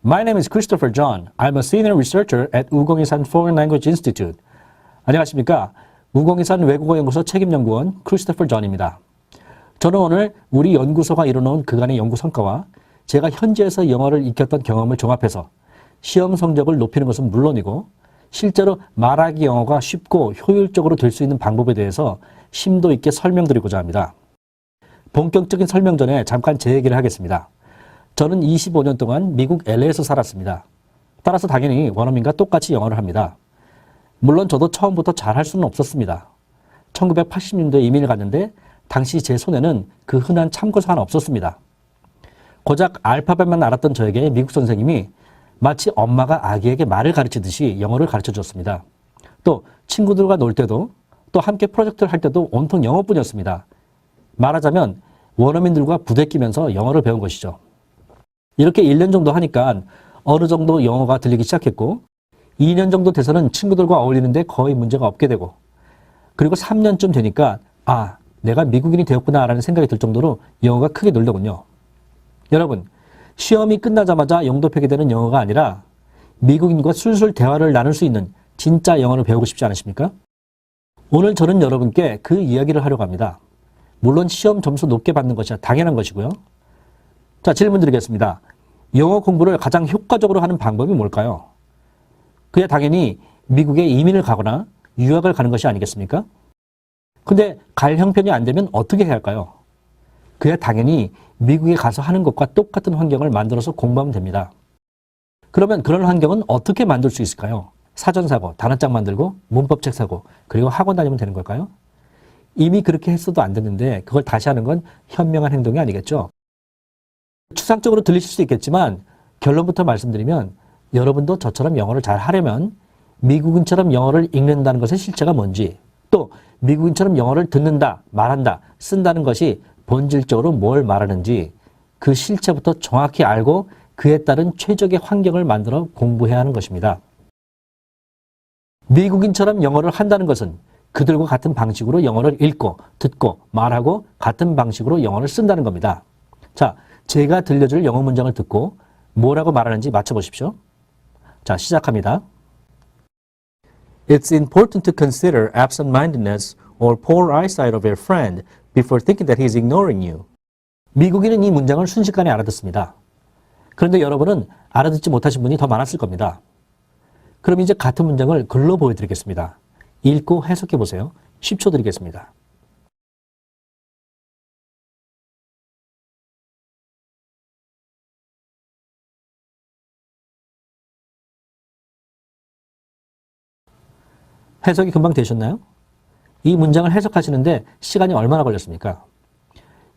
My name is Christopher John. I'm a senior researcher at 우공이산 Foreign Language Institute. 안녕하십니까? 우공이산 외국어연구소 책임연구원 크리스토퍼 존입니다. 저는 오늘 우리 연구소가 이뤄놓은 그간의 연구 성과와 제가 현지에서 영어를 익혔던 경험을 종합해서 시험 성적을 높이는 것은 물론이고 실제로 말하기 영어가 쉽고 효율적으로 될 수 있는 방법에 대해서 심도 있게 설명드리고자 합니다. 본격적인 설명 전에 잠깐 제 얘기를 하겠습니다. 저는 25년 동안 미국 LA에서 살았습니다. 따라서 당연히 원어민과 똑같이 영어를 합니다. 물론 저도 처음부터 잘할 수는 없었습니다. 1980년도에 이민을 갔는데 당시 제 손에는 그 흔한 참고서 하나 없었습니다. 고작 알파벳만 알았던 저에게 미국 선생님이 마치 엄마가 아기에게 말을 가르치듯이 영어를 가르쳐 줬습니다. 또 친구들과 놀 때도 또 함께 프로젝트를 할 때도 온통 영어뿐이었습니다. 말하자면 원어민들과 부대끼면서 영어를 배운 것이죠. 이렇게 1년 정도 하니까 어느 정도 영어가 들리기 시작했고 2년 정도 돼서는 친구들과 어울리는데 거의 문제가 없게 되고 그리고 3년쯤 되니까 내가 미국인이 되었구나 라는 생각이 들 정도로 영어가 크게 늘더군요. 여러분, 시험이 끝나자마자 영접하게 되는 영어가 아니라 미국인과 술술 대화를 나눌 수 있는 진짜 영어를 배우고 싶지 않으십니까? 오늘 저는 여러분께 그 이야기를 하려고 합니다. 물론 시험 점수 높게 받는 것이 당연한 것이고요. 자, 질문 드리겠습니다. 영어 공부를 가장 효과적으로 하는 방법이 뭘까요? 그야 당연히 미국에 이민을 가거나 유학을 가는 것이 아니겠습니까? 근데 갈 형편이 안 되면 어떻게 해야 할까요? 그야 당연히 미국에 가서 하는 것과 똑같은 환경을 만들어서 공부하면 됩니다. 그러면 그런 환경은 어떻게 만들 수 있을까요? 사전 사고, 단어장 만들고, 문법책 사고, 그리고 학원 다니면 되는 걸까요? 이미 그렇게 했어도 안 됐는데 그걸 다시 하는 건 현명한 행동이 아니겠죠? 추상적으로 들리실 수 있겠지만 결론부터 말씀드리면 여러분도 저처럼 영어를 잘 하려면 미국인처럼 영어를 읽는다는 것의 실체가 뭔지 또 미국인처럼 영어를 듣는다, 말한다, 쓴다는 것이 본질적으로 뭘 말하는지 그 실체부터 정확히 알고 그에 따른 최적의 환경을 만들어 공부해야 하는 것입니다. 미국인처럼 영어를 한다는 것은 그들과 같은 방식으로 영어를 읽고 듣고 말하고 같은 방식으로 영어를 쓴다는 겁니다. 자, 제가 들려줄 영어 문장을 듣고 뭐라고 말하는지 맞춰보십시오. 자, 시작합니다. It's important to consider absent-mindedness or poor eyesight of your friend before thinking that he's ignoring you. 미국인은 이 문장을 순식간에 알아듣습니다. 그런데 여러분은 알아듣지 못하신 분이 더 많았을 겁니다. 그럼 이제 같은 문장을 글로 보여드리겠습니다. 읽고 해석해 보세요. 10초 드리겠습니다. 해석이 금방 되셨나요? 이 문장을 해석하시는데 시간이 얼마나 걸렸습니까?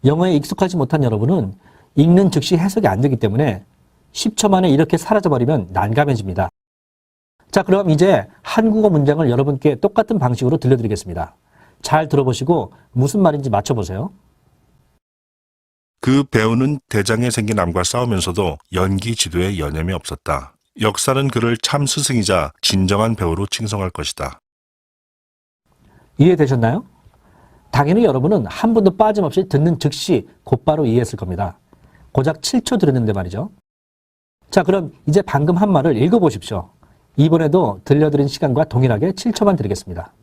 영어에 익숙하지 못한 여러분은 읽는 즉시 해석이 안 되기 때문에 10초 만에 이렇게 사라져버리면 난감해집니다. 자, 그럼 이제 한국어 문장을 여러분께 똑같은 방식으로 들려드리겠습니다. 잘 들어보시고 무슨 말인지 맞춰보세요. 그 배우는 대장에 생긴 암과 싸우면서도 연기 지도에 여념이 없었다. 역사는 그를 참 스승이자 진정한 배우로 칭송할 것이다. 이해되셨나요? 당연히 여러분은 한 번도 빠짐없이 듣는 즉시 곧바로 이해했을 겁니다. 고작 7초 들었는데 말이죠. 자, 그럼 이제 방금 한 말을 읽어보십시오. 이번에도 들려드린 시간과 동일하게 7초만 드리겠습니다.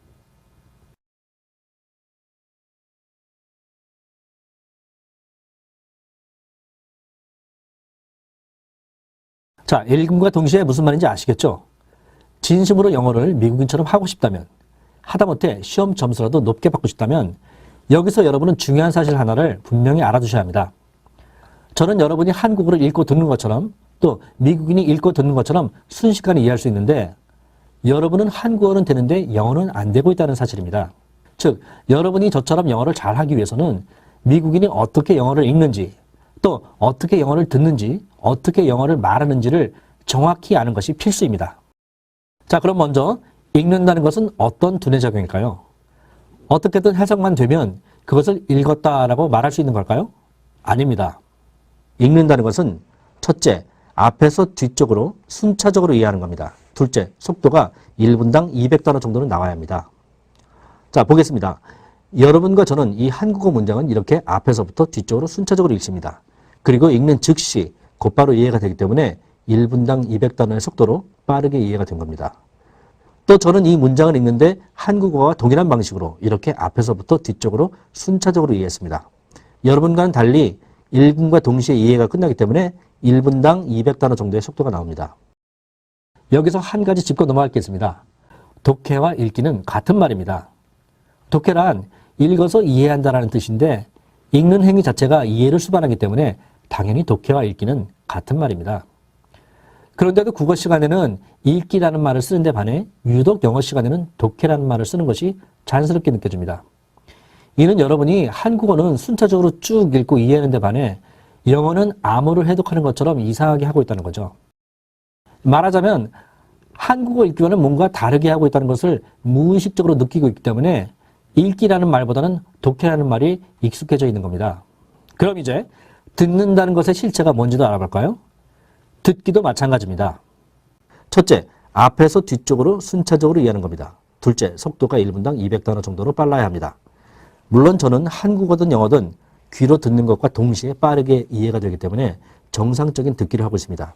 자, 읽음과 동시에 무슨 말인지 아시겠죠? 진심으로 영어를 미국인처럼 하고 싶다면 하다못해 시험 점수라도 높게 받고 싶다면 여기서 여러분은 중요한 사실 하나를 분명히 알아두셔야 합니다. 저는 여러분이 한국어를 읽고 듣는 것처럼 또 미국인이 읽고 듣는 것처럼 순식간에 이해할 수 있는데 여러분은 한국어는 되는데 영어는 안 되고 있다는 사실입니다. 즉, 여러분이 저처럼 영어를 잘하기 위해서는 미국인이 어떻게 영어를 읽는지 또 어떻게 영어를 듣는지 어떻게 영어를 말하는지를 정확히 아는 것이 필수입니다. 자, 그럼 먼저 읽는다는 것은 어떤 두뇌 작용일까요? 어떻게든 해석만 되면 그것을 읽었다라고 말할 수 있는 걸까요? 아닙니다. 읽는다는 것은 첫째, 앞에서 뒤쪽으로 순차적으로 이해하는 겁니다. 둘째, 속도가 1분당 200단어 정도는 나와야 합니다. 자, 보겠습니다. 여러분과 저는 이 한국어 문장은 이렇게 앞에서부터 뒤쪽으로 순차적으로 읽습니다. 그리고 읽는 즉시 곧바로 이해가 되기 때문에 1분당 200단어의 속도로 빠르게 이해가 된 겁니다. 또 저는 이 문장을 읽는데 한국어와 동일한 방식으로 이렇게 앞에서부터 뒤쪽으로 순차적으로 이해했습니다. 여러분과는 달리 읽음과 동시에 이해가 끝나기 때문에 1분당 200단어 정도의 속도가 나옵니다. 여기서 한 가지 짚고 넘어갈 게 있습니다. 독해와 읽기는 같은 말입니다. 독해란 읽어서 이해한다라는 뜻인데 읽는 행위 자체가 이해를 수반하기 때문에 당연히 독해와 읽기는 같은 말입니다. 그런데도 국어 시간에는 읽기라는 말을 쓰는데 반해 유독 영어 시간에는 독해라는 말을 쓰는 것이 자연스럽게 느껴집니다. 이는 여러분이 한국어는 순차적으로 쭉 읽고 이해하는 데 반해 영어는 암호를 해독하는 것처럼 이상하게 하고 있다는 거죠. 말하자면 한국어 읽기와는 뭔가 다르게 하고 있다는 것을 무의식적으로 느끼고 있기 때문에 읽기라는 말보다는 독해라는 말이 익숙해져 있는 겁니다. 그럼 이제 듣는다는 것의 실체가 뭔지도 알아볼까요? 듣기도 마찬가지입니다. 첫째, 앞에서 뒤쪽으로 순차적으로 이해하는 겁니다. 둘째, 속도가 1분당 200단어 정도로 빨라야 합니다. 물론 저는 한국어든 영어든 귀로 듣는 것과 동시에 빠르게 이해가 되기 때문에 정상적인 듣기를 하고 있습니다.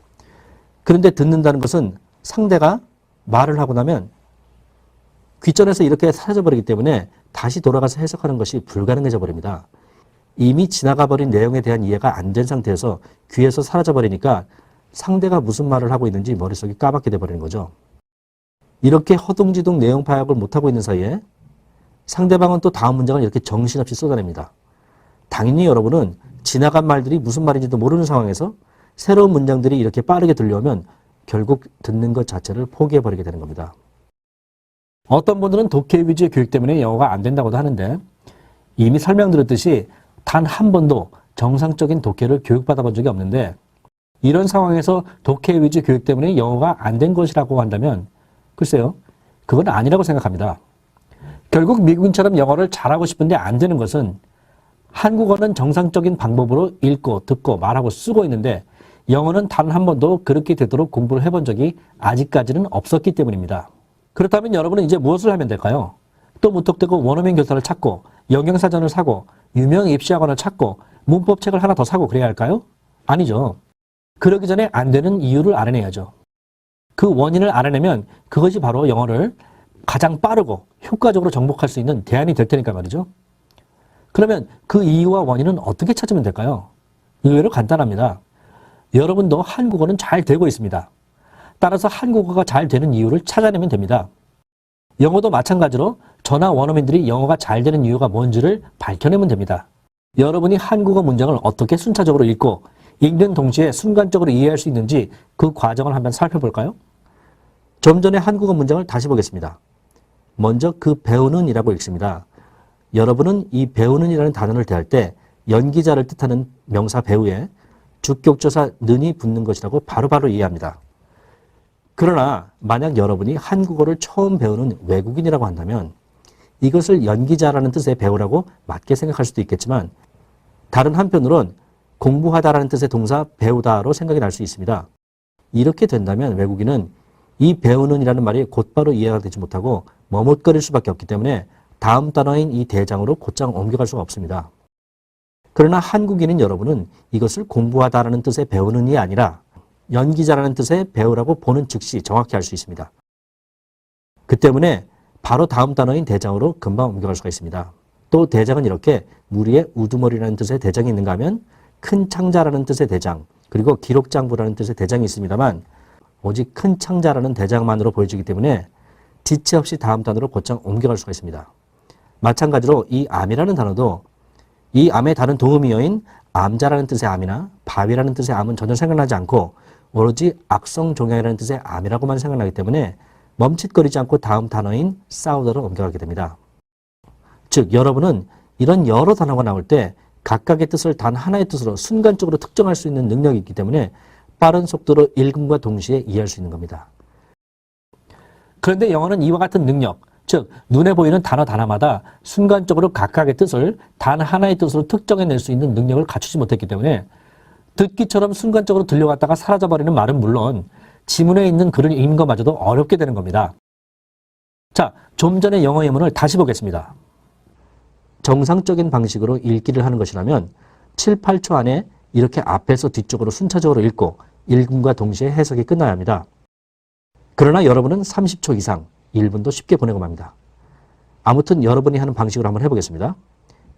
그런데 듣는다는 것은 상대가 말을 하고 나면 귀전에서 이렇게 사라져버리기 때문에 다시 돌아가서 해석하는 것이 불가능해져 버립니다. 이미 지나가 버린 내용에 대한 이해가 안 된 상태에서 귀에서 사라져 버리니까 상대가 무슨 말을 하고 있는지 머릿속이 까맣게 돼버리는 거죠. 이렇게 허둥지둥 내용 파악을 못하고 있는 사이에 상대방은 또 다음 문장을 이렇게 정신없이 쏟아냅니다. 당연히 여러분은 지나간 말들이 무슨 말인지도 모르는 상황에서 새로운 문장들이 이렇게 빠르게 들려오면 결국 듣는 것 자체를 포기해버리게 되는 겁니다. 어떤 분들은 독해 위주의 교육 때문에 영어가 안 된다고도 하는데 이미 설명드렸듯이 단 한 번도 정상적인 독해를 교육받아 본 적이 없는데 이런 상황에서 독해 위주 교육 때문에 영어가 안 된 것이라고 한다면 글쎄요, 그건 아니라고 생각합니다. 결국 미국인처럼 영어를 잘하고 싶은데 안 되는 것은 한국어는 정상적인 방법으로 읽고 듣고 말하고 쓰고 있는데 영어는 단 한 번도 그렇게 되도록 공부를 해본 적이 아직까지는 없었기 때문입니다. 그렇다면 여러분은 이제 무엇을 하면 될까요? 또 무턱대고 원어민 교사를 찾고 영양사전을 사고 유명 입시학원을 찾고 문법책을 하나 더 사고 그래야 할까요? 아니죠. 그러기 전에 안 되는 이유를 알아내야죠. 그 원인을 알아내면 그것이 바로 영어를 가장 빠르고 효과적으로 정복할 수 있는 대안이 될 테니까 말이죠. 그러면 그 이유와 원인은 어떻게 찾으면 될까요? 의외로 간단합니다. 여러분도 한국어는 잘 되고 있습니다. 따라서 한국어가 잘 되는 이유를 찾아내면 됩니다. 영어도 마찬가지로 저나 원어민들이 영어가 잘 되는 이유가 뭔지를 밝혀내면 됩니다. 여러분이 한국어 문장을 어떻게 순차적으로 읽고 읽는 동시에 순간적으로 이해할 수 있는지 그 과정을 한번 살펴볼까요? 좀 전에 한국어 문장을 다시 보겠습니다. 먼저 그 배우는 이라고 읽습니다. 여러분은 이 배우는 이라는 단어를 대할 때 연기자를 뜻하는 명사 배우에 주격조사 는이 붙는 것이라고 바로바로 이해합니다. 그러나 만약 여러분이 한국어를 처음 배우는 외국인이라고 한다면 이것을 연기자라는 뜻의 배우라고 맞게 생각할 수도 있겠지만 다른 한편으론 공부하다라는 뜻의 동사 배우다로 생각이 날 수 있습니다. 이렇게 된다면 외국인은 이 배우는 이라는 말이 곧바로 이해가 되지 못하고 머뭇거릴 수밖에 없기 때문에 다음 단어인 이 대장으로 곧장 옮겨갈 수가 없습니다. 그러나 한국인인 여러분은 이것을 공부하다라는 뜻의 배우는이 아니라 연기자라는 뜻의 배우라고 보는 즉시 정확히 알 수 있습니다. 그 때문에 바로 다음 단어인 대장으로 금방 옮겨갈 수가 있습니다. 또 대장은 이렇게 무리의 우두머리라는 뜻의 대장이 있는가 하면 큰 창자라는 뜻의 대장, 그리고 기록장부라는 뜻의 대장이 있습니다만 오직 큰 창자라는 대장만으로 보여지기 때문에 지체 없이 다음 단어로 곧장 옮겨갈 수가 있습니다. 마찬가지로 이 암이라는 단어도 이 암의 다른 동음이어인 암자라는 뜻의 암이나 바위라는 뜻의 암은 전혀 생각나지 않고 오로지 악성종양이라는 뜻의 암이라고만 생각나기 때문에 멈칫거리지 않고 다음 단어인 싸우더로 옮겨가게 됩니다. 즉 여러분은 이런 여러 단어가 나올 때 각각의 뜻을 단 하나의 뜻으로 순간적으로 특정할 수 있는 능력이 있기 때문에 빠른 속도로 읽음과 동시에 이해할 수 있는 겁니다. 그런데 영어는 이와 같은 능력, 즉 눈에 보이는 단어 하나마다 순간적으로 각각의 뜻을 단 하나의 뜻으로 특정해낼 수 있는 능력을 갖추지 못했기 때문에 듣기처럼 순간적으로 들려갔다가 사라져버리는 말은 물론 지문에 있는 글을 읽는 것마저도 어렵게 되는 겁니다. 자, 좀 전에 영어 예문을 다시 보겠습니다. 정상적인 방식으로 읽기를 하는 것이라면 7, 8초 안에 이렇게 앞에서 뒤쪽으로 순차적으로 읽고 읽음과 동시에 해석이 끝나야 합니다. 그러나 여러분은 30초 이상 1분도 쉽게 보내고 맙니다. 아무튼 여러분이 하는 방식으로 한번 해보겠습니다.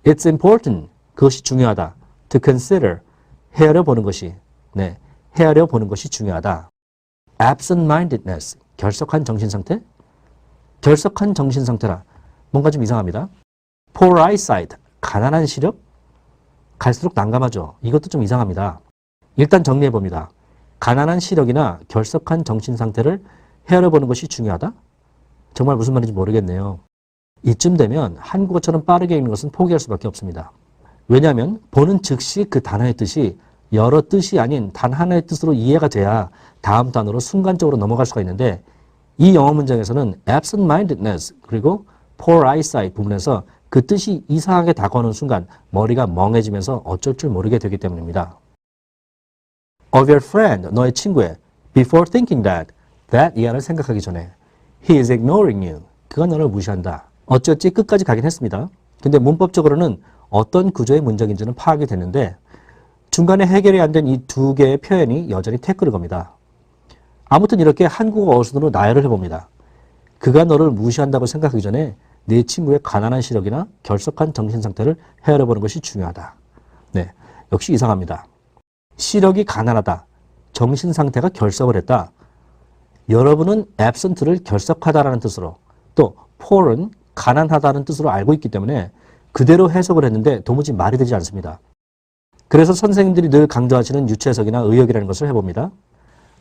It's important. 그것이 중요하다. To consider. 헤아려 보는 것이. 네, 헤아려 보는 것이 중요하다. Absent-mindedness. 결석한 정신상태? 결석한 정신상태라 뭔가 좀 이상합니다. Poor eyesight. 가난한 시력? 갈수록 난감하죠. 이것도 좀 이상합니다. 일단 정리해봅니다. 가난한 시력이나 결석한 정신상태를 헤아려 보는 것이 중요하다? 정말 무슨 말인지 모르겠네요. 이쯤 되면 한국어처럼 빠르게 읽는 것은 포기할 수밖에 없습니다. 왜냐하면 보는 즉시 그 단어의 뜻이 여러 뜻이 아닌 단 하나의 뜻으로 이해가 돼야 다음 단어로 순간적으로 넘어갈 수가 있는데 이 영어 문장에서는 absent-mindedness 그리고 poor eyesight 부분에서 그 뜻이 이상하게 다가오는 순간 머리가 멍해지면서 어쩔 줄 모르게 되기 때문입니다. Of your friend, 너의 친구의 before thinking that 이하를 생각하기 전에 he is ignoring you. 그가 너를 무시한다. 어찌어찌 끝까지 가긴 했습니다. 근데 문법적으로는 어떤 구조의 문장인지는 파악이 됐는데 중간에 해결이 안 된 이 두 개의 표현이 여전히 태클을 겁니다. 아무튼 이렇게 한국어 어순으로 나열을 해봅니다. 그가 너를 무시한다고 생각하기 전에 내 친구의 가난한 시력이나 결석한 정신상태를 헤아려보는 것이 중요하다. 네, 역시 이상합니다. 시력이 가난하다. 정신상태가 결석을 했다. 여러분은 absent를 결석하다라는 뜻으로 또 poor은 가난하다는 뜻으로 알고 있기 때문에 그대로 해석을 했는데 도무지 말이 되지 않습니다. 그래서 선생님들이 늘 강조하시는 유추해석이나 의역이라는 것을 해봅니다.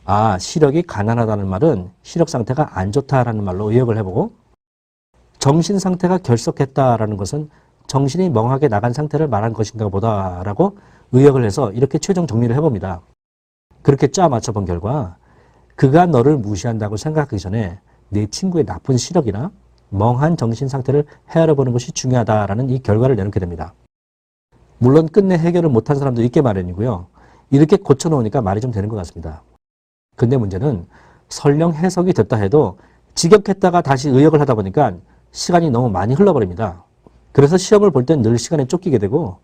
아, 시력이 가난하다는 말은 시력 상태가 안 좋다라는 말로 의역을 해보고 정신 상태가 결석했다라는 것은 정신이 멍하게 나간 상태를 말한 것인가 보다라고 의역을 해서 이렇게 최종 정리를 해봅니다. 그렇게 짜 맞춰본 결과 그가 너를 무시한다고 생각하기 전에 내 친구의 나쁜 시력이나 멍한 정신 상태를 헤아려보는 것이 중요하다라는 이 결과를 내놓게 됩니다. 물론 끝내 해결을 못한 사람도 있게 마련이고요. 이렇게 고쳐놓으니까 말이 좀 되는 것 같습니다. 근데 문제는 설령 해석이 됐다 해도 직역했다가 다시 의역을 하다 보니까 시간이 너무 많이 흘러버립니다. 그래서 시험을 볼 땐 늘 시간에 쫓기게 되고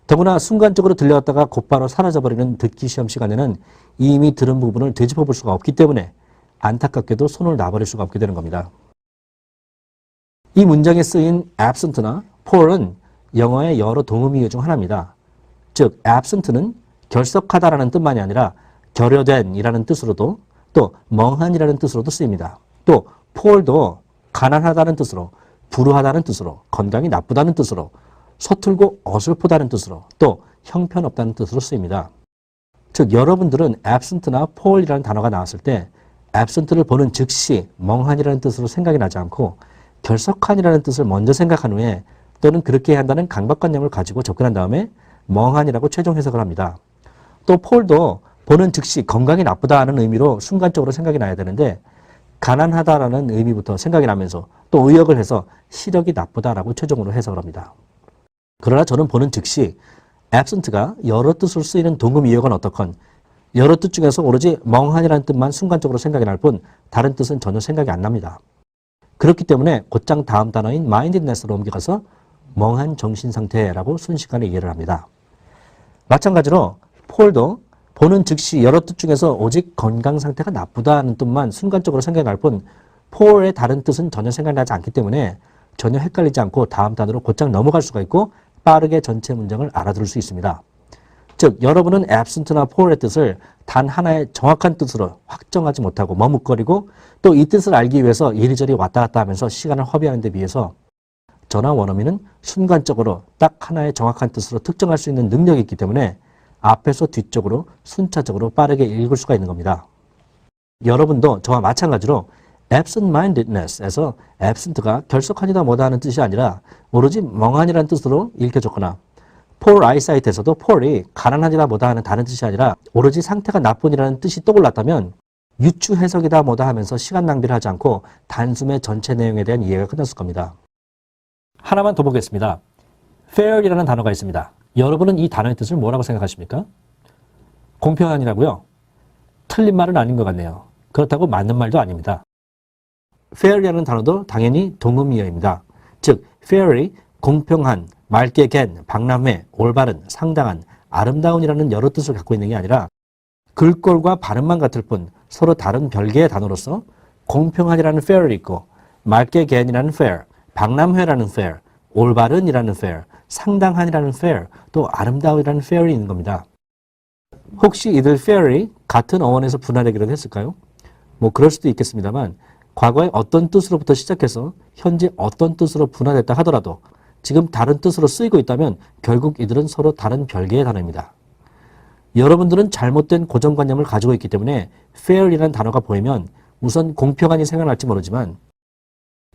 더구나 순간적으로 들려갔다가 곧바로 사라져버리는 듣기 시험 시간에는 이미 들은 부분을 되짚어 볼 수가 없기 때문에 안타깝게도 손을 놔버릴 수가 없게 되는 겁니다. 이 문장에 쓰인 absent나 poor은 영어의 여러 동음이유 중 하나입니다. 즉 absent는 결석하다라는 뜻만이 아니라 결여된이라는 뜻으로도 또 멍한이라는 뜻으로도 쓰입니다. 또 poor도 가난하다는 뜻으로 불우하다는 뜻으로 건강이 나쁘다는 뜻으로 서툴고 어설프다는 뜻으로 또 형편없다는 뜻으로 쓰입니다. 즉 여러분들은 absent나 poor이라는 단어가 나왔을 때 absent를 보는 즉시 멍한이라는 뜻으로 생각이 나지 않고 결석한이라는 뜻을 먼저 생각한 후에 또는 그렇게 해야 한다는 강박관념을 가지고 접근한 다음에 멍한이라고 최종 해석을 합니다. 또 poor도 보는 즉시 건강이 나쁘다는 의미로 순간적으로 생각이 나야 되는데 가난하다라는 의미부터 생각이 나면서 또 의역을 해서 시력이 나쁘다라고 최종으로 해석을 합니다. 그러나 저는 보는 즉시 absent가 여러 뜻으로 쓰이는 동음 이역은 어떻건 여러 뜻 중에서 오로지 멍한이라는 뜻만 순간적으로 생각이 날 뿐 다른 뜻은 전혀 생각이 안 납니다. 그렇기 때문에 곧장 다음 단어인 mindedness로 옮겨가서 멍한 정신상태라고 순식간에 이해를 합니다. 마찬가지로 poor도 보는 즉시 여러 뜻 중에서 오직 건강 상태가 나쁘다는 뜻만 순간적으로 생각이 날 뿐 poor의 다른 뜻은 전혀 생각이 나지 않기 때문에 전혀 헷갈리지 않고 다음 단어로 곧장 넘어갈 수가 있고 빠르게 전체 문장을 알아들을 수 있습니다. 즉 여러분은 absent나 poor의 뜻을 단 하나의 정확한 뜻으로 확정하지 못하고 머뭇거리고 또 이 뜻을 알기 위해서 이리저리 왔다 갔다 하면서 시간을 허비하는 데 비해서 저나 원어민은 순간적으로 딱 하나의 정확한 뜻으로 특정할 수 있는 능력이 있기 때문에 앞에서 뒤쪽으로 순차적으로 빠르게 읽을 수가 있는 겁니다. 여러분도 저와 마찬가지로 absent-mindedness에서 absent가 결석하니다 뭐다 하는 뜻이 아니라 오로지 멍한이라는 뜻으로 읽혀졌거나 poor eyesight에서도 poor이 가난하다 뭐다 하는 다른 뜻이 아니라 오로지 상태가 나쁜이라는 뜻이 떠올랐다면 유추 해석이다 뭐다 하면서 시간 낭비를 하지 않고 단숨에 전체 내용에 대한 이해가 끝났을 겁니다. 하나만 더 보겠습니다. fair이라는 단어가 있습니다. 여러분은 이 단어의 뜻을 뭐라고 생각하십니까? 공평한이라고요? 틀린 말은 아닌 것 같네요. 그렇다고 맞는 말도 아닙니다. fair이라는 단어도 당연히 동음이어입니다. 즉 fair이 공평한, 맑게 갠, 박람회, 올바른, 상당한, 아름다운이라는 여러 뜻을 갖고 있는 게 아니라 글꼴과 발음만 같을 뿐 서로 다른 별개의 단어로서 공평한이라는 fair이 있고 맑게 갠이라는 fair, 박람회라는 fair, 올바른이라는 fair, 상당한이라는 fair, 또 아름다움이라는 fair이 있는 겁니다. 혹시 이들 fair이 같은 어원에서 분할되기로 했을까요? 뭐 그럴 수도 있겠습니다만 과거에 어떤 뜻으로부터 시작해서 현재 어떤 뜻으로 분할됐다 하더라도 지금 다른 뜻으로 쓰이고 있다면 결국 이들은 서로 다른 별개의 단어입니다. 여러분들은 잘못된 고정관념을 가지고 있기 때문에 fair이라는 단어가 보이면 우선 공평한이 생각날지 모르지만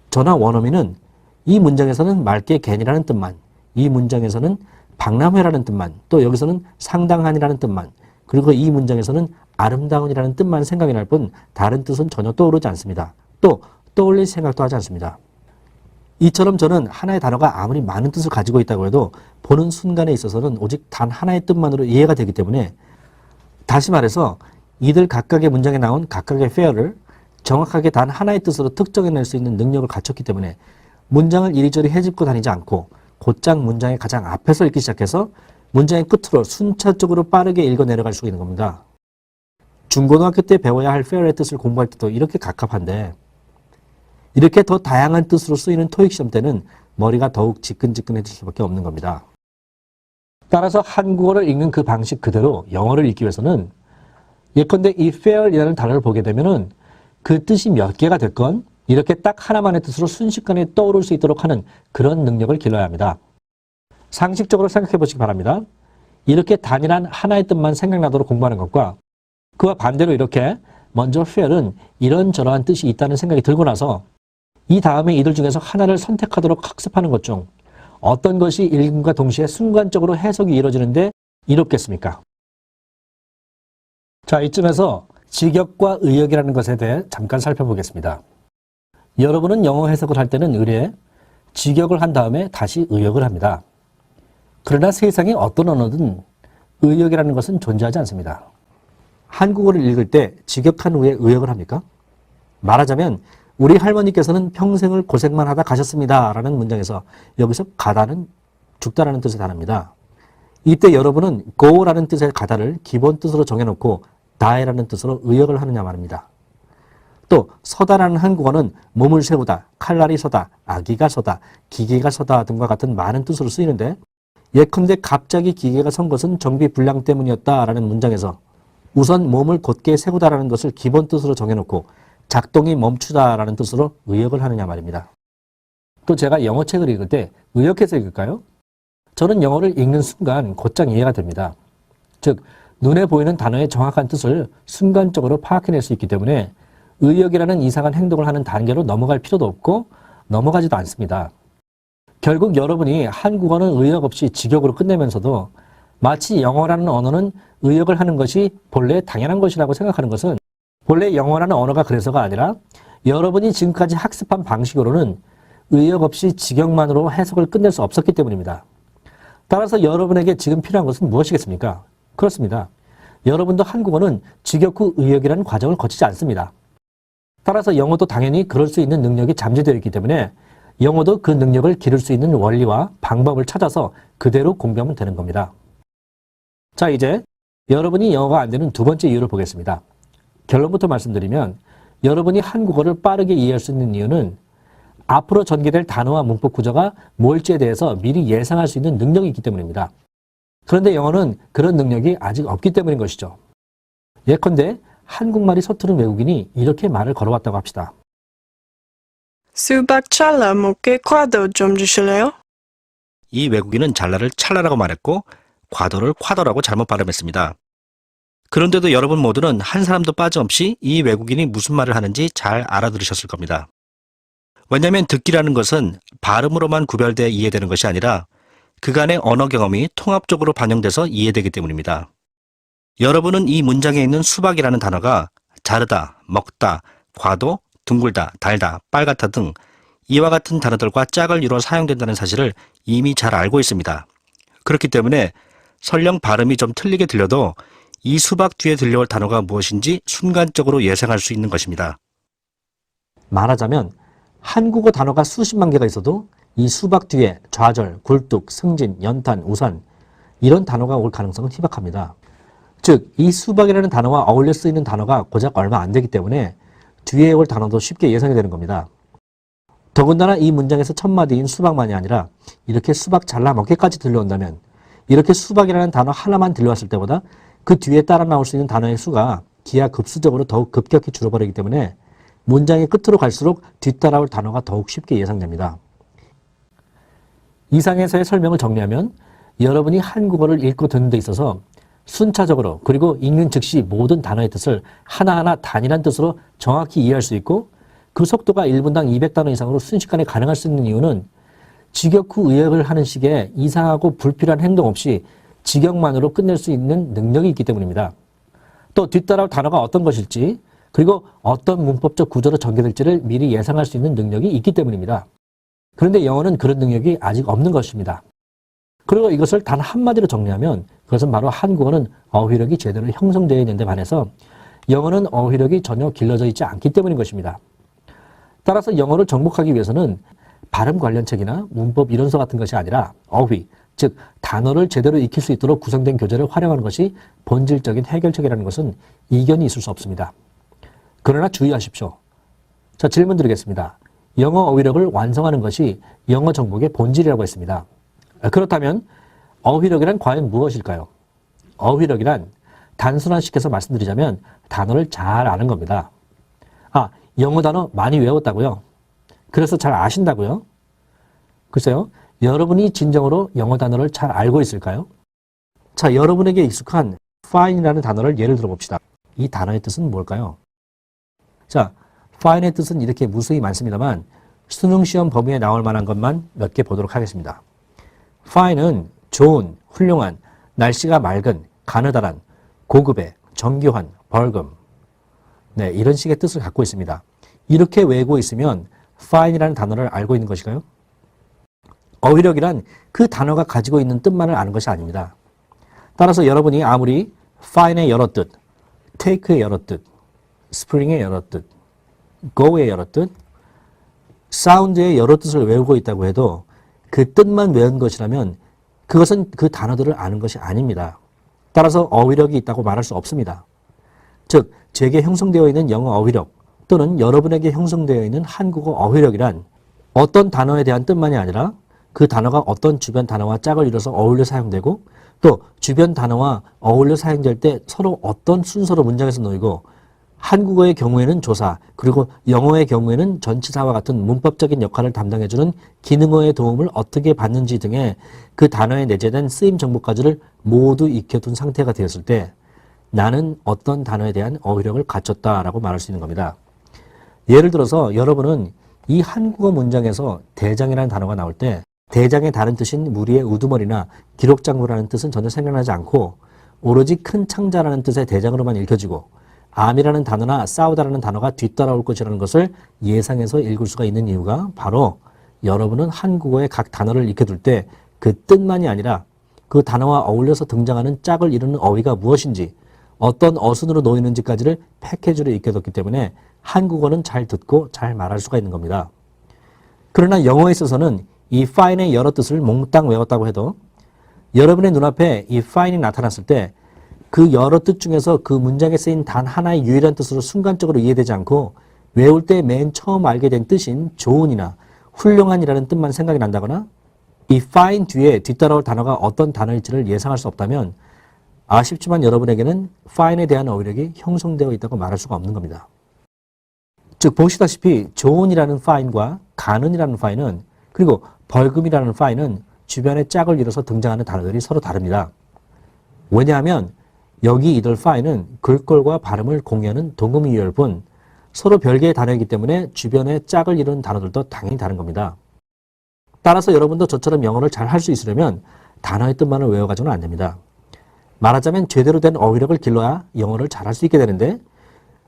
저나 원어민은 이 문장에서는 맑게 갠이라는 뜻만, 이 문장에서는 박람회라는 뜻만, 또 여기서는 상당한이라는 뜻만, 그리고 이 문장에서는 아름다운이라는 뜻만 생각이 날 뿐 다른 뜻은 전혀 떠오르지 않습니다. 또 떠올릴 생각도 하지 않습니다. 이처럼 저는 하나의 단어가 아무리 많은 뜻을 가지고 있다고 해도 보는 순간에 있어서는 오직 단 하나의 뜻만으로 이해가 되기 때문에 다시 말해서 이들 각각의 문장에 나온 각각의 fair를 정확하게 단 하나의 뜻으로 특정해낼 수 있는 능력을 갖췄기 때문에 문장을 이리저리 헤집고 다니지 않고 곧장 문장의 가장 앞에서 읽기 시작해서 문장의 끝으로 순차적으로 빠르게 읽어 내려갈 수 있는 겁니다. 중고등학교 때 배워야 할 fair의 뜻을 공부할 때도 이렇게 갑갑한데 이렇게 더 다양한 뜻으로 쓰이는 토익 시험 때는 머리가 더욱 지끈지끈해질 수밖에 없는 겁니다. 따라서 한국어를 읽는 그 방식 그대로 영어를 읽기 위해서는 예컨대 이 fair이라는 단어를 보게 되면은 그 뜻이 몇 개가 됐건 이렇게 딱 하나만의 뜻으로 순식간에 떠오를 수 있도록 하는 그런 능력을 길러야 합니다. 상식적으로 생각해 보시기 바랍니다. 이렇게 단일한 하나의 뜻만 생각나도록 공부하는 것과 그와 반대로 이렇게 먼저 fair은 이런저러한 뜻이 있다는 생각이 들고 나서 이 다음에 이들 중에서 하나를 선택하도록 학습하는 것 중 어떤 것이 읽음과 동시에 순간적으로 해석이 이루어지는데 이롭겠습니까? 자, 이쯤에서 직역과 의역이라는 것에 대해 잠깐 살펴보겠습니다. 여러분은 영어 해석을 할 때는 의례 직역을 한 다음에 다시 의역을 합니다. 그러나 세상에 어떤 언어든 의역이라는 것은 존재하지 않습니다. 한국어를 읽을 때 직역한 후에 의역을 합니까? 말하자면 우리 할머니께서는 평생을 고생만 하다 가셨습니다 라는 문장에서 여기서 가다는 죽다라는 뜻의 단어입니다. 이때 여러분은 go라는 뜻의 가다를 기본 뜻으로 정해놓고 die라는 뜻으로 의역을 하느냐 말입니다. 또 서다라는 한국어는 몸을 세우다, 칼날이 서다, 아기가 서다, 기계가 서다 등과 같은 많은 뜻으로 쓰이는데 예컨대 갑자기 기계가 선 것은 정비 불량 때문이었다라는 문장에서 우선 몸을 곧게 세우다라는 것을 기본 뜻으로 정해놓고 작동이 멈추다라는 뜻으로 의역을 하느냐 말입니다. 또 제가 영어책을 읽을 때 의역해서 읽을까요? 저는 영어를 읽는 순간 곧장 이해가 됩니다. 즉 눈에 보이는 단어의 정확한 뜻을 순간적으로 파악해낼 수 있기 때문에 의역이라는 이상한 행동을 하는 단계로 넘어갈 필요도 없고 넘어가지도 않습니다. 결국 여러분이 한국어는 의역 없이 직역으로 끝내면서도 마치 영어라는 언어는 의역을 하는 것이 본래 당연한 것이라고 생각하는 것은 본래 영어라는 언어가 그래서가 아니라 여러분이 지금까지 학습한 방식으로는 의역 없이 직역만으로 해석을 끝낼 수 없었기 때문입니다. 따라서 여러분에게 지금 필요한 것은 무엇이겠습니까? 그렇습니다. 여러분도 한국어는 직역 후 의역이라는 과정을 거치지 않습니다. 따라서 영어도 당연히 그럴 수 있는 능력이 잠재되어 있기 때문에 영어도 그 능력을 기를 수 있는 원리와 방법을 찾아서 그대로 공부하면 되는 겁니다. 자, 이제 여러분이 영어가 안 되는 두 번째 이유를 보겠습니다. 결론부터 말씀드리면 여러분이 한국어를 빠르게 이해할 수 있는 이유는 앞으로 전개될 단어와 문법 구조가 뭘지에 대해서 미리 예상할 수 있는 능력이 있기 때문입니다. 그런데 영어는 그런 능력이 아직 없기 때문인 것이죠. 예컨대 한국말이 서투른 외국인이 이렇게 말을 걸어왔다고 합시다. 수박 찰나 먹게 과도 좀 주실래요? 이 외국인은 잘라를 찰나라고 말했고 과도를 콰더라고 잘못 발음했습니다. 그런데도 여러분 모두는 한 사람도 빠짐없이 이 외국인이 무슨 말을 하는지 잘 알아들으셨을 겁니다. 왜냐하면 듣기라는 것은 발음으로만 구별되어 이해되는 것이 아니라 그간의 언어 경험이 통합적으로 반영돼서 이해되기 때문입니다. 여러분은 이 문장에 있는 수박이라는 단어가 자르다, 먹다, 과도, 둥글다, 달다, 빨갛다 등 이와 같은 단어들과 짝을 이루어 사용된다는 사실을 이미 잘 알고 있습니다. 그렇기 때문에 설령 발음이 좀 틀리게 들려도 이 수박 뒤에 들려올 단어가 무엇인지 순간적으로 예상할 수 있는 것입니다. 말하자면 한국어 단어가 수십만 개가 있어도 이 수박 뒤에 좌절, 굴뚝, 승진, 연탄, 우산 이런 단어가 올 가능성은 희박합니다. 즉, 이 수박이라는 단어와 어울려 쓰이는 단어가 고작 얼마 안 되기 때문에 뒤에 올 단어도 쉽게 예상이 되는 겁니다. 더군다나 이 문장에서 첫 마디인 수박만이 아니라 이렇게 수박 잘라 먹기까지 들려온다면 이렇게 수박이라는 단어 하나만 들려왔을 때보다 그 뒤에 따라 나올 수 있는 단어의 수가 기하급수적으로 더욱 급격히 줄어버리기 때문에 문장의 끝으로 갈수록 뒤따라올 단어가 더욱 쉽게 예상됩니다. 이상에서의 설명을 정리하면 여러분이 한국어를 읽고 듣는 데 있어서 순차적으로 그리고 읽는 즉시 모든 단어의 뜻을 하나하나 단일한 뜻으로 정확히 이해할 수 있고 그 속도가 1분당 200단어 이상으로 순식간에 가능할 수 있는 이유는 직역후 의역을 하는 식의 이상하고 불필요한 행동 없이 직역만으로 끝낼 수 있는 능력이 있기 때문입니다. 또 뒤따라올 단어가 어떤 것일지 그리고 어떤 문법적 구조로 전개될지를 미리 예상할 수 있는 능력이 있기 때문입니다. 그런데 영어는 그런 능력이 아직 없는 것입니다. 그리고 이것을 단 한마디로 정리하면 그것은 바로 한국어는 어휘력이 제대로 형성되어 있는 데 반해서 영어는 어휘력이 전혀 길러져 있지 않기 때문인 것입니다. 따라서 영어를 정복하기 위해서는 발음 관련 책이나 문법 이론서 같은 것이 아니라 어휘, 즉 단어를 제대로 익힐 수 있도록 구성된 교재를 활용하는 것이 본질적인 해결책이라는 것은 이견이 있을 수 없습니다. 그러나 주의하십시오. 자, 질문 드리겠습니다. 영어 어휘력을 완성하는 것이 영어 정복의 본질이라고 했습니다. 그렇다면 어휘력이란 과연 무엇일까요? 어휘력이란 단순화시켜서 말씀드리자면 단어를 잘 아는 겁니다. 영어 단어 많이 외웠다고요? 그래서 잘 아신다고요? 글쎄요, 여러분이 진정으로 영어 단어를 잘 알고 있을까요? 자, 여러분에게 익숙한 fine이라는 단어를 예를 들어봅시다. 이 단어의 뜻은 뭘까요? 자, fine의 뜻은 이렇게 무수히 많습니다만 수능시험 범위에 나올 만한 것만 몇 개 보도록 하겠습니다. fine은 좋은, 훌륭한, 날씨가 맑은, 가느다란, 고급의, 정교한, 벌금, 네, 이런 식의 뜻을 갖고 있습니다. 이렇게 외우고 있으면 fine이라는 단어를 알고 있는 것일까요? 어휘력이란 그 단어가 가지고 있는 뜻만을 아는 것이 아닙니다. 따라서 여러분이 아무리 fine의 여러 뜻, take의 여러 뜻, spring의 여러 뜻, go의 여러 뜻, sound의 여러 뜻을 외우고 있다고 해도 그 뜻만 외운 것이라면 그것은 그 단어들을 아는 것이 아닙니다. 따라서 어휘력이 있다고 말할 수 없습니다. 즉, 제게 형성되어 있는 영어 어휘력 또는 여러분에게 형성되어 있는 한국어 어휘력이란 어떤 단어에 대한 뜻만이 아니라 그 단어가 어떤 주변 단어와 짝을 이뤄서 어울려 사용되고 또 주변 단어와 어울려 사용될 때 서로 어떤 순서로 문장에서 놓이고 한국어의 경우에는 조사 그리고 영어의 경우에는 전치사와 같은 문법적인 역할을 담당해주는 기능어의 도움을 어떻게 받는지 등의 그 단어에 내재된 쓰임 정보까지를 모두 익혀둔 상태가 되었을 때 나는 어떤 단어에 대한 어휘력을 갖췄다라고 말할 수 있는 겁니다. 예를 들어서 여러분은 이 한국어 문장에서 대장이라는 단어가 나올 때 대장의 다른 뜻인 무리의 우두머리나 기록장구라는 뜻은 전혀 생각나지 않고 오로지 큰 창자라는 뜻의 대장으로만 읽혀지고 암이라는 단어나 싸우다라는 단어가 뒤따라올 것이라는 것을 예상해서 읽을 수가 있는 이유가 바로 여러분은 한국어의 각 단어를 익혀둘 때 그 뜻만이 아니라 그 단어와 어울려서 등장하는 짝을 이루는 어휘가 무엇인지 어떤 어순으로 놓이는지까지를 패키지로 익혀뒀기 때문에 한국어는 잘 듣고 잘 말할 수가 있는 겁니다. 그러나 영어에 있어서는 이 fine의 여러 뜻을 몽땅 외웠다고 해도 여러분의 눈앞에 이 fine이 나타났을 때 그 여러 뜻 중에서 그 문장에 쓰인 단 하나의 유일한 뜻으로 순간적으로 이해되지 않고 외울 때 맨 처음 알게 된 뜻인 좋은이나 훌륭한이라는 뜻만 생각이 난다거나 이 fine 뒤에 뒤따라올 단어가 어떤 단어일지를 예상할 수 없다면 아쉽지만 여러분에게는 fine에 대한 어휘력이 형성되어 있다고 말할 수가 없는 겁니다. 즉 보시다시피 좋은이라는 fine과 가는이라는 fine은 그리고 벌금이라는 fine은 주변의 짝을 이뤄서 등장하는 단어들이 서로 다릅니다. 왜냐하면 여기 이들 fine은 글꼴과 발음을 공유하는 동음이유일 뿐 서로 별개의 단어이기 때문에 주변의 짝을 이루는 단어들도 당연히 다른 겁니다. 따라서 여러분도 저처럼 영어를 잘 할 수 있으려면 단어의 뜻만을 외워가지고는 안 됩니다. 말하자면 제대로 된 어휘력을 길러야 영어를 잘 할 수 있게 되는데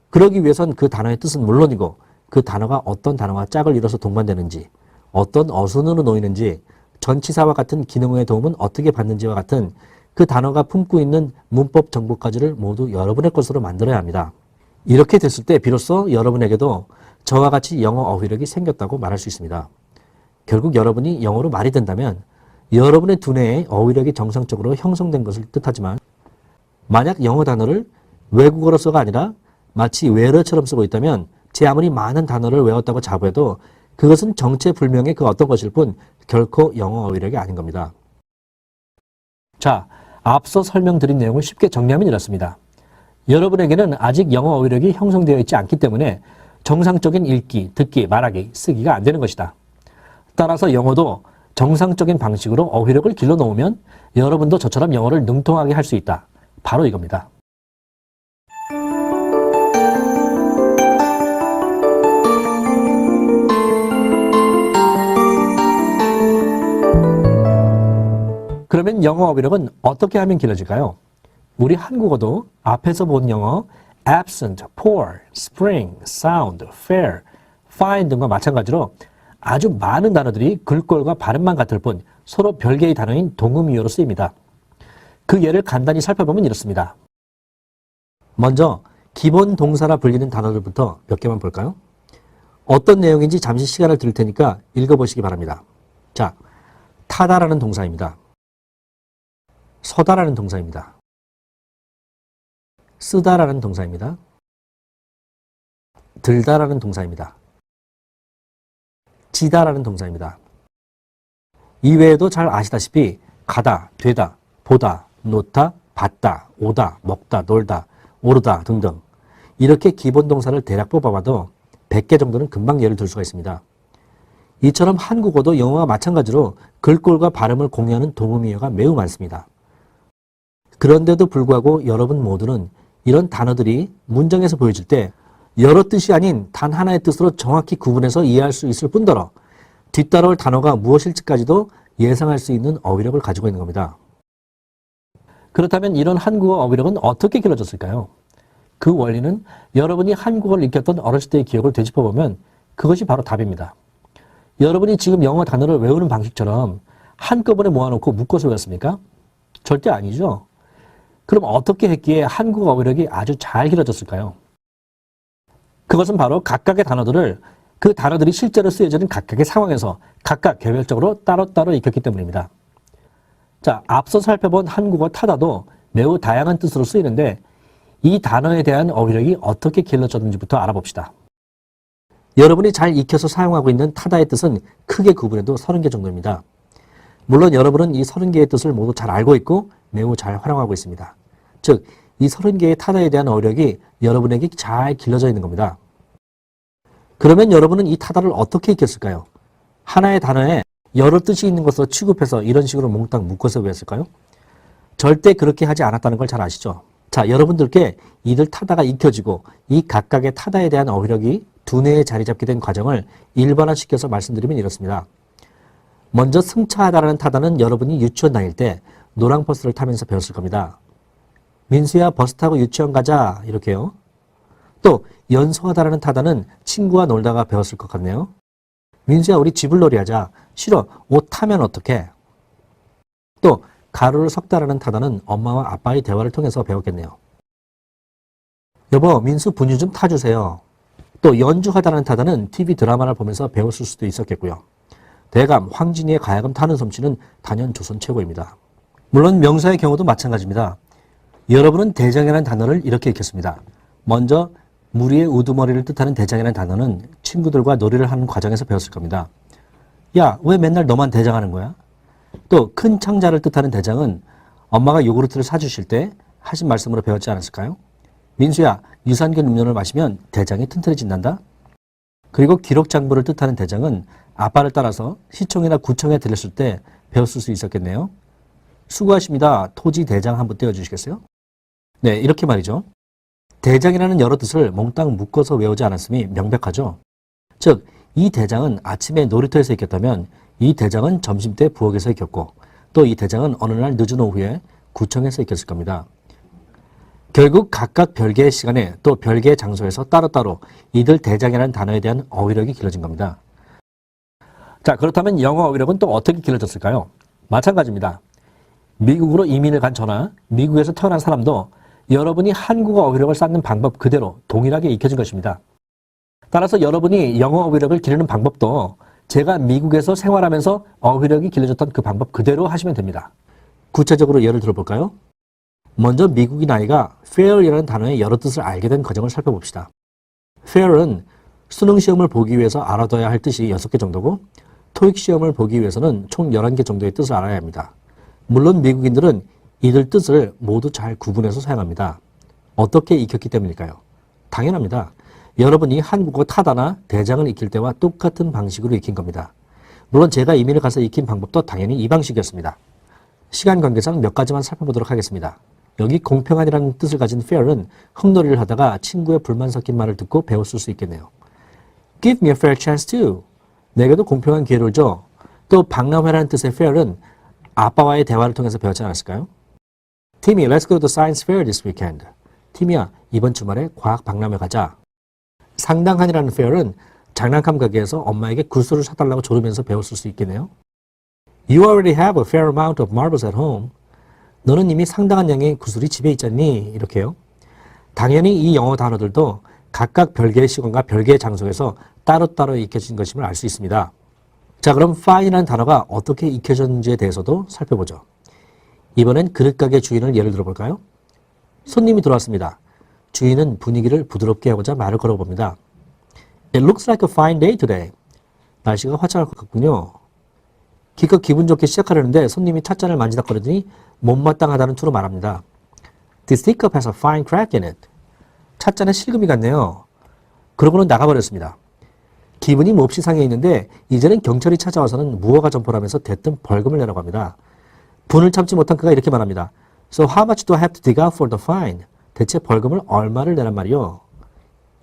그러기 위해선 그 단어의 뜻은 물론이고 그 단어가 어떤 단어와 짝을 이뤄서 동반되는지 어떤 어순으로 놓이는지 전치사와 같은 기능어의 도움은 어떻게 받는지와 같은 그 단어가 품고 있는 문법 정보까지를 모두 여러분의 것으로 만들어야 합니다. 이렇게 됐을 때 비로소 여러분에게도 저와 같이 영어 어휘력이 생겼다고 말할 수 있습니다. 결국 여러분이 영어로 말이 된다면 여러분의 두뇌의 어휘력이 정상적으로 형성된 것을 뜻하지만 만약 영어 단어를 외국어로서가 아니라 마치 외래어처럼 쓰고 있다면 제 아무리 많은 단어를 외웠다고 자부해도 그것은 정체불명의 그 어떤 것일 뿐 결코 영어 어휘력이 아닌 겁니다. 자, 앞서 설명드린 내용을 쉽게 정리하면 이렇습니다. 여러분에게는 아직 영어 어휘력이 형성되어 있지 않기 때문에 정상적인 읽기, 듣기, 말하기, 쓰기가 안 되는 것이다. 따라서 영어도 정상적인 방식으로 어휘력을 길러놓으면 여러분도 저처럼 영어를 능통하게 할 수 있다. 바로 이겁니다. 그러면 영어 어휘력은 어떻게 하면 길러질까요? 우리 한국어도 앞에서 본 영어 absent, poor, spring, sound, fair, fine 등과 마찬가지로 아주 많은 단어들이 글꼴과 발음만 같을 뿐 서로 별개의 단어인 동음이어로 쓰입니다. 그 예를 간단히 살펴보면 이렇습니다. 먼저 기본 동사라 불리는 단어들부터 몇 개만 볼까요? 어떤 내용인지 잠시 시간을 드릴 테니까 읽어보시기 바랍니다. 자, 타다라는 동사입니다. 서다라는 동사입니다. 쓰다라는 동사입니다. 들다라는 동사입니다. 지다라는 동사입니다. 이외에도 잘 아시다시피 가다, 되다, 보다, 놓다, 봤다, 오다, 먹다, 놀다, 오르다 등등 이렇게 기본 동사를 대략 뽑아봐도 100개 정도는 금방 예를 들 수가 있습니다. 이처럼 한국어도 영어와 마찬가지로 글꼴과 발음을 공유하는 동음이어가 매우 많습니다. 그런데도 불구하고 여러분 모두는 이런 단어들이 문장에서 보여질 때 여러 뜻이 아닌 단 하나의 뜻으로 정확히 구분해서 이해할 수 있을 뿐더러 뒤따라올 단어가 무엇일지까지도 예상할 수 있는 어휘력을 가지고 있는 겁니다. 그렇다면 이런 한국어 어휘력은 어떻게 길러졌을까요? 그 원리는 여러분이 한국어를 익혔던 어렸을 때의 기억을 되짚어보면 그것이 바로 답입니다. 여러분이 지금 영어 단어를 외우는 방식처럼 한꺼번에 모아놓고 묶어서 외웠습니까? 절대 아니죠. 그럼 어떻게 했기에 한국어 어휘력이 아주 잘 길러졌을까요? 그것은 바로 각각의 단어들을 그 단어들이 실제로 쓰여지는 각각의 상황에서 각각 개별적으로 따로따로 익혔기 때문입니다. 자, 앞서 살펴본 한국어 타다도 매우 다양한 뜻으로 쓰이는데 이 단어에 대한 어휘력이 어떻게 길러졌는지부터 알아봅시다. 여러분이 잘 익혀서 사용하고 있는 타다의 뜻은 크게 구분해도 30개 정도입니다. 물론 여러분은 이 30개의 뜻을 모두 잘 알고 있고 매우 잘 활용하고 있습니다. 즉, 이 30개의 타다에 대한 어휘력이 여러분에게 잘 길러져 있는 겁니다. 그러면 여러분은 이 타다를 어떻게 익혔을까요? 하나의 단어에 여러 뜻이 있는 것으로 취급해서 이런 식으로 몽땅 묶어서 외웠을까요? 절대 그렇게 하지 않았다는 걸 잘 아시죠? 자, 여러분들께 이들 타다가 익혀지고 이 각각의 타다에 대한 어휘력이 두뇌에 자리 잡게 된 과정을 일반화시켜서 말씀드리면 이렇습니다. 먼저 승차하다라는 타다는 여러분이 유치원 다닐 때 노랑버스를 타면서 배웠을 겁니다. 민수야, 버스 타고 유치원 가자, 이렇게요. 또 연소하다라는 타다는 친구와 놀다가 배웠을 것 같네요. 민수야, 우리 쥐불놀이 하자. 싫어, 옷 타면 어떡해? 또 가루를 섞다라는 타다는 엄마와 아빠의 대화를 통해서 배웠겠네요. 여보, 민수 분유 좀 타주세요. 또 연주하다라는 타다는 TV 드라마를 보면서 배웠을 수도 있었겠고요. 대감, 황진이의 가야금 타는 솜씨는 단연 조선 최고입니다. 물론 명사의 경우도 마찬가지입니다. 여러분은 대장이라는 단어를 이렇게 익혔습니다. 먼저 무리의 우두머리를 뜻하는 대장이라는 단어는 친구들과 놀이를 하는 과정에서 배웠을 겁니다. 야, 왜 맨날 너만 대장하는 거야? 또 큰 창자를 뜻하는 대장은 엄마가 요구르트를 사주실 때 하신 말씀으로 배웠지 않았을까요? 민수야, 유산균 음료를 마시면 대장이 튼튼해진단다. 그리고 기록장부를 뜻하는 대장은 아빠를 따라서 시청이나 구청에 들렸을 때 배웠을 수 있었겠네요. 수고하십니다. 토지 대장 한번 떼어주시겠어요? 네, 이렇게 말이죠. 대장이라는 여러 뜻을 몽땅 묶어서 외우지 않았음이 명백하죠. 즉, 이 대장은 아침에 놀이터에서 익혔다면 이 대장은 점심때 부엌에서 익혔고 또 이 대장은 어느 날 늦은 오후에 구청에서 익혔을 겁니다. 결국 각각 별개의 시간에 또 별개의 장소에서 따로따로 이들 대장이라는 단어에 대한 어휘력이 길러진 겁니다. 자, 그렇다면 영어 어휘력은 또 어떻게 길러졌을까요? 마찬가지입니다. 미국으로 이민을 간 저나 미국에서 태어난 사람도 여러분이 한국어 어휘력을 쌓는 방법 그대로 동일하게 익혀진 것입니다. 따라서 여러분이 영어 어휘력을 기르는 방법도 제가 미국에서 생활하면서 어휘력이 길러졌던 그 방법 그대로 하시면 됩니다. 구체적으로 예를 들어볼까요? 먼저 미국인 아이가 fair이라는 단어의 여러 뜻을 알게 된 과정을 살펴봅시다. fair은 수능 시험을 보기 위해서 알아둬야 할 뜻이 6개 정도고 토익 시험을 보기 위해서는 총 11개 정도의 뜻을 알아야 합니다. 물론 미국인들은 이들 뜻을 모두 잘 구분해서 사용합니다. 어떻게 익혔기 때문일까요? 당연합니다. 여러분이 한국어 타다나 대장을 익힐 때와 똑같은 방식으로 익힌 겁니다. 물론 제가 이민을 가서 익힌 방법도 당연히 이 방식이었습니다. 시간 관계상 몇 가지만 살펴보도록 하겠습니다. 여기 공평한이라는 뜻을 가진 fair은 흙놀이를 하다가 친구의 불만 섞인 말을 듣고 배웠을 수 있겠네요. Give me a fair chance too. 내게도 공평한 기회를 줘. 또 박람회라는 뜻의 fair은 아빠와의 대화를 통해서 배웠지 않았을까요? Timmy, let's go to the science fair this weekend. 티미야, 이번 주말에 과학 박람회 가자. 상당한이라는 fair은 장난감 가게에서 엄마에게 구슬을 사달라고 조르면서 배웠을 수 있겠네요. You already have a fair amount of marbles at home. 너는 이미 상당한 양의 구슬이 집에 있잖니? 이렇게요. 당연히 이 영어 단어들도 각각 별개의 시간과 별개의 장소에서 따로따로 익혀진 것임을 알 수 있습니다. 자, 그럼 fine이라는 단어가 어떻게 익혀졌는지에 대해서도 살펴보죠. 이번엔 그릇가게 주인을 예를 들어볼까요? 손님이 들어왔습니다. 주인은 분위기를 부드럽게 하고자 말을 걸어봅니다. It looks like a fine day today. 날씨가 화창할 것 같군요. 기껏 기분 좋게 시작하려는데 손님이 찻잔을 만지작거리더니 못마땅하다는 투로 말합니다. This teacup has a fine crack in it. 찻잔에 실금이 갔네요. 그러고는 나가버렸습니다. 기분이 몹시 상해 있는데 이제는 경찰이 찾아와서는 무허가 점포라면서 대뜸 벌금을 내라고 합니다. 분을 참지 못한 그가 이렇게 말합니다. So how much do I have to dig out for the fine? 대체 벌금을 얼마를 내란 말이요?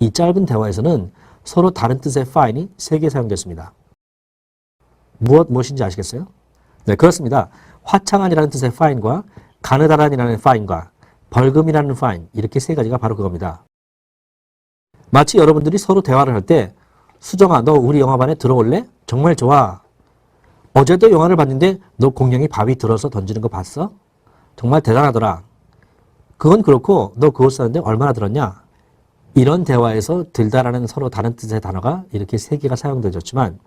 이 짧은 대화에서는 서로 다른 뜻의 fine이 3개 사용됐습니다. 무엇인지 아시겠어요? 네, 그렇습니다. 화창한이라는 뜻의 fine과 가느다란이라는 fine과 벌금이라는 fine, 이렇게 3가지가 바로 그겁니다. 마치 여러분들이 서로 대화를 할 때 수정아, 너 우리 영화반에 들어올래? 정말 좋아. 어제도 영화를 봤는데 너 공룡이 바위 들어서 던지는 거 봤어? 정말 대단하더라. 그건 그렇고 너 그거 썼는데 얼마나 들었냐? 이런 대화에서 들다라는 서로 다른 뜻의 단어가 이렇게 3개가 사용되었지만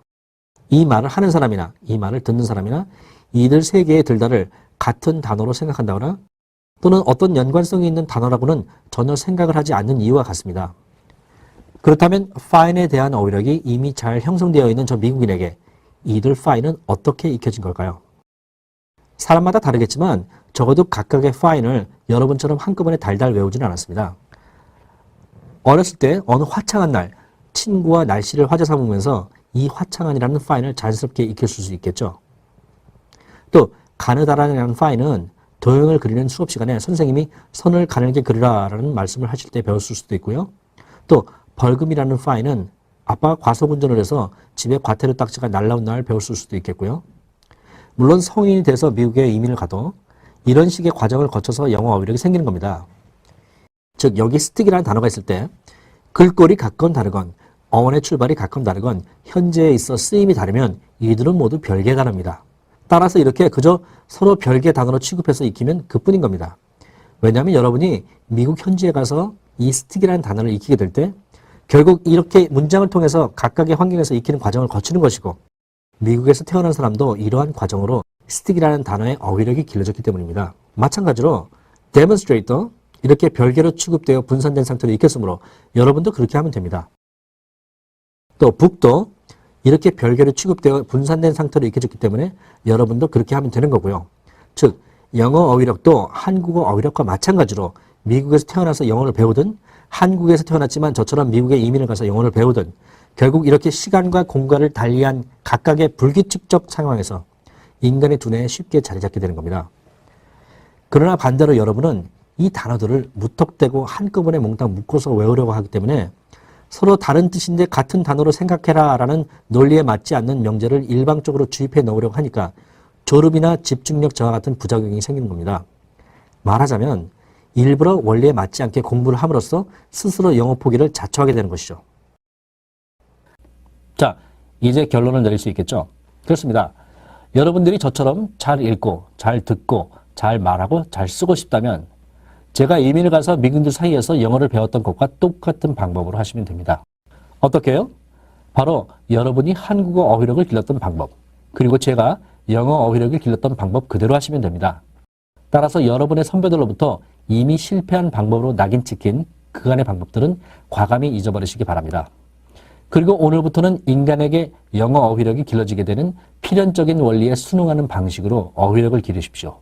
이 말을 하는 사람이나 이 말을 듣는 사람이나 이들 3개의 들다를 같은 단어로 생각한다거나 또는 어떤 연관성이 있는 단어라고는 전혀 생각을 하지 않는 이유와 같습니다. 그렇다면 fine에 대한 어휘력이 이미 잘 형성되어 있는 저 미국인에게 이들 fine은 어떻게 익혀진 걸까요? 사람마다 다르겠지만 적어도 각각의 fine을 여러분처럼 한꺼번에 달달 외우지는 않았습니다. 어렸을 때 어느 화창한 날 친구와 날씨를 화제 삼으면서 이 화창한이라는 fine을 자연스럽게 익혔을 수 있겠죠. 또 가느다란이라는 fine은 도형을 그리는 수업 시간에 선생님이 선을 가늘게 그리라라는 말씀을 하실 때 배웠을 수도 있고요. 또 벌금이라는 fine은 아빠가 과속운전을 해서 집에 과태료 딱지가 날라온 날 배웠을 수도 있겠고요. 물론 성인이 돼서 미국에 이민을 가도 이런 식의 과정을 거쳐서 영어 어휘력이 생기는 겁니다. 즉 여기 스틱이라는 단어가 있을 때 글꼴이 같건 다르건 어원의 출발이 같건 다르건 현재에 있어 쓰임이 다르면 이들은 모두 별개의 단어입니다. 따라서 이렇게 그저 서로 별개의 단어로 취급해서 익히면 그뿐인 겁니다. 왜냐하면 여러분이 미국 현지에 가서 이 스틱이라는 단어를 익히게 될 때 결국 이렇게 문장을 통해서 각각의 환경에서 익히는 과정을 거치는 것이고 미국에서 태어난 사람도 이러한 과정으로 스틱이라는 단어의 어휘력이 길러졌기 때문입니다. 마찬가지로 demonstrator, 이렇게 별개로 취급되어 분산된 상태로 익혔으므로 여러분도 그렇게 하면 됩니다. 또 book도 이렇게 별개로 취급되어 분산된 상태로 익혀졌기 때문에 여러분도 그렇게 하면 되는 거고요. 즉 영어 어휘력도 한국어 어휘력과 마찬가지로 미국에서 태어나서 영어를 배우든 한국에서 태어났지만 저처럼 미국에 이민을 가서 영어를 배우든 결국 이렇게 시간과 공간을 달리한 각각의 불규칙적 상황에서 인간의 두뇌에 쉽게 자리 잡게 되는 겁니다. 그러나 반대로 여러분은 이 단어들을 무턱대고 한꺼번에 몽땅 묶어서 외우려고 하기 때문에 서로 다른 뜻인데 같은 단어로 생각해라 라는 논리에 맞지 않는 명제를 일방적으로 주입해 넣으려고 하니까 졸음이나 집중력 저하 같은 부작용이 생기는 겁니다. 말하자면 일부러 원리에 맞지 않게 공부를 함으로써 스스로 영어 포기를 자초하게 되는 것이죠. 자, 이제 결론을 내릴 수 있겠죠? 그렇습니다. 여러분들이 저처럼 잘 읽고, 잘 듣고, 잘 말하고, 잘 쓰고 싶다면 제가 이민을 가서 미국인들 사이에서 영어를 배웠던 것과 똑같은 방법으로 하시면 됩니다. 어떻게요? 바로 여러분이 한국어 어휘력을 길렀던 방법, 그리고 제가 영어 어휘력을 길렀던 방법 그대로 하시면 됩니다. 따라서 여러분의 선배들로부터 이미 실패한 방법으로 낙인 찍힌 그간의 방법들은 과감히 잊어버리시기 바랍니다. 그리고 오늘부터는 인간에게 영어 어휘력이 길러지게 되는 필연적인 원리에 순응하는 방식으로 어휘력을 기르십시오.